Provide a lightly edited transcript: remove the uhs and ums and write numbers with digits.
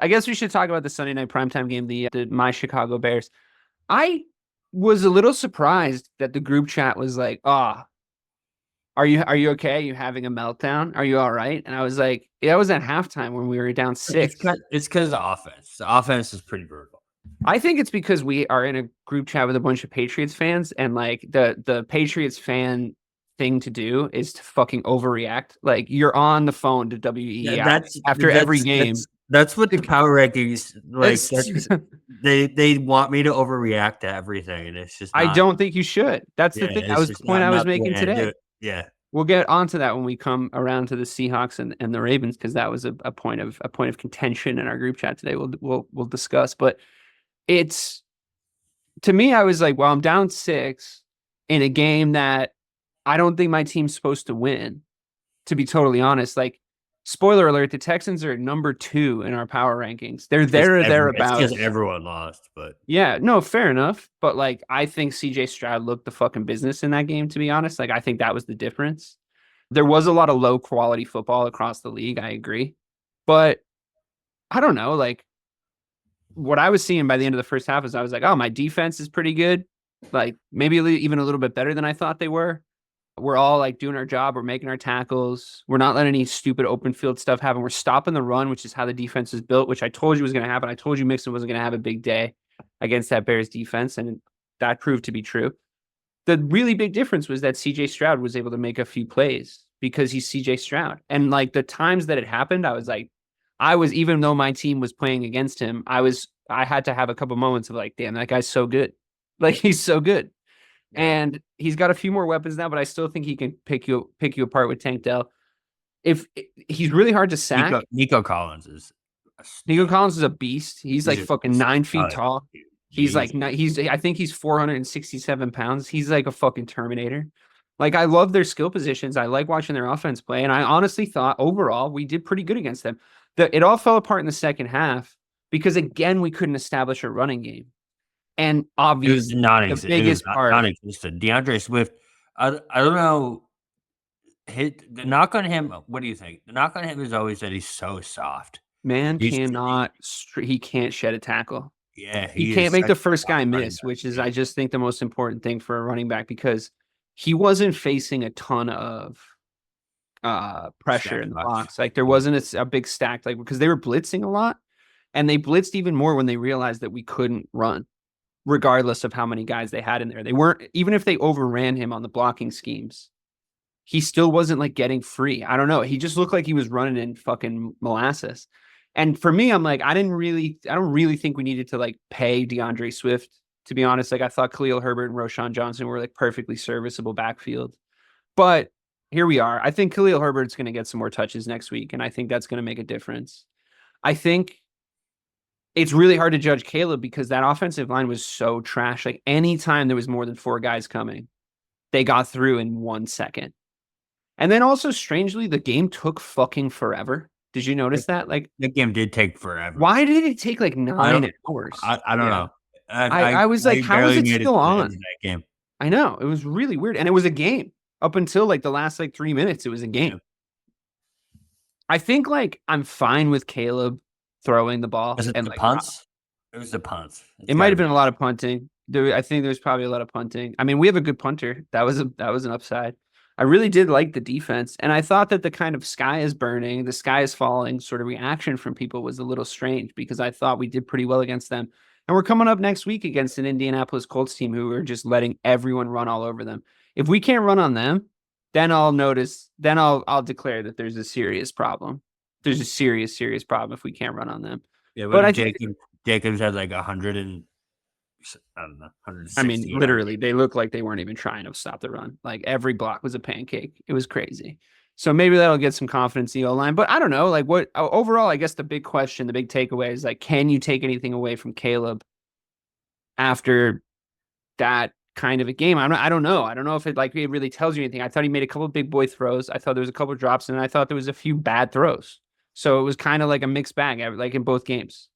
I guess we should talk about the Sunday night primetime game, the my Chicago Bears. I was a little surprised that the group chat was like, "Ah, are you okay? Are you having a meltdown? Are you all right?" And I was like, "Yeah, that was at halftime when we were down 6." It's because of the offense. The offense is pretty brutal. I think it's because we are in a group chat with a bunch of Patriots fans, and like the Patriots fan thing to do is to fucking overreact. Like you're on the phone to WEI after every game. That's what the power rankings like. It's- They want me to overreact to everything, and it's just. I Not, don't think you should. That's the thing. That was the point I was making today. Yeah. We'll get onto that when we come around to the Seahawks and the Ravens, because that was a point of contention in our group chat today. We'll discuss, but it's, to me, I was like, well, I'm down 6 in a game that I don't think my team's supposed to win, to be totally honest. Like, spoiler alert, the Texans are number 2 in our power rankings. They're there or thereabouts. It's because everyone lost, but yeah, no, fair enough. But like, I think CJ Stroud looked the fucking business in that game, to be honest. Like, I think that was the difference. There was a lot of low quality football across the league. I agree. But I don't know, like, what I was seeing by the end of the first half is I was like, oh, my defense is pretty good. Like, maybe even a little bit better than I thought they were. We're all like doing our job. We're making our tackles. We're not letting any stupid open field stuff happen. We're stopping the run, which is how the defense is built, which I told you was going to happen. I told you Mixon wasn't going to have a big day against that Bears defense, and that proved to be true. The really big difference was that CJ Stroud was able to make a few plays because he's CJ Stroud. And like the times that it happened, I was like, even though my team was playing against him, I had to have a couple moments of like, damn, that guy's so good. Like, he's so good. And he's got a few more weapons now, but I still think he can pick you apart with Tank Dell. If he's really hard to sack. Nico Collins is a beast. He's like fucking 9 feet tall. He's like, I think he's 467 pounds. He's like a fucking Terminator. Like, I love their skill positions. I like watching their offense play. And I honestly thought overall we did pretty good against them. It all fell apart in the second half because, again, we couldn't establish a running game. And obviously, the biggest part. Non-existent. DeAndre Swift, I don't know. The knock on him, what do you think? The knock on him is always that he's so soft. Man he can't shed a tackle. Yeah. He can't make the first guy miss, which is, I just think, the most important thing for a running back, because he wasn't facing a ton of pressure in the box. Like, there wasn't a big stack, like, because they were blitzing a lot, and they blitzed even more when they realized that we couldn't run, regardless of how many guys they had in there. They weren't, even if they overran him on the blocking schemes, he still wasn't like getting free. I don't know. He just looked like he was running in fucking molasses. And for me, I'm like, I don't really think we needed to like pay DeAndre Swift, to be honest. Like, I thought Khalil Herbert and Roshan Johnson were like perfectly serviceable backfield. But here we are. I think Khalil Herbert's going to get some more touches next week, and I think that's going to make a difference. I think it's really hard to judge Caleb because that offensive line was so trash. Like, anytime there was more than 4 guys coming, they got through in 1 second. And then also, strangely, the game took fucking forever. Did you notice that? Like, the game did take forever. Why did it take like 9 hours? I don't know. I was like, how is it still on? That game. I know. It was really weird. And it was a game. Up until like the last like 3 minutes, it was a game. Yeah. I think like I'm fine with Caleb throwing the ball. Was it and the like punts? It was the punts. It might have been a lot of punting. I think there was probably a lot of punting. I mean, we have a good punter. That was an upside. I really did like the defense. And I thought that the kind of sky is burning, the sky is falling sort of reaction from people was a little strange, because I thought we did pretty well against them. And we're coming up next week against an Indianapolis Colts team who are just letting everyone run all over them. If we can't run on them, then I'll declare that there's a serious problem. There's a serious problem if we can't run on them. Yeah, but I think Jacobs had like 100 and I don't know, 160. I mean, literally, they look like they weren't even trying to stop the run. Like, every block was a pancake. It was crazy. So maybe that'll get some confidence in the O-line. But I don't know. Like, what overall, I guess the big question, the big takeaway is like, can you take anything away from Caleb after that kind of a game? I don't know. I don't know if it really tells you anything. I thought he made a couple of big boy throws. I thought there was a couple of drops, and I thought there was a few bad throws. So it was kind of like a mixed bag, like in both games.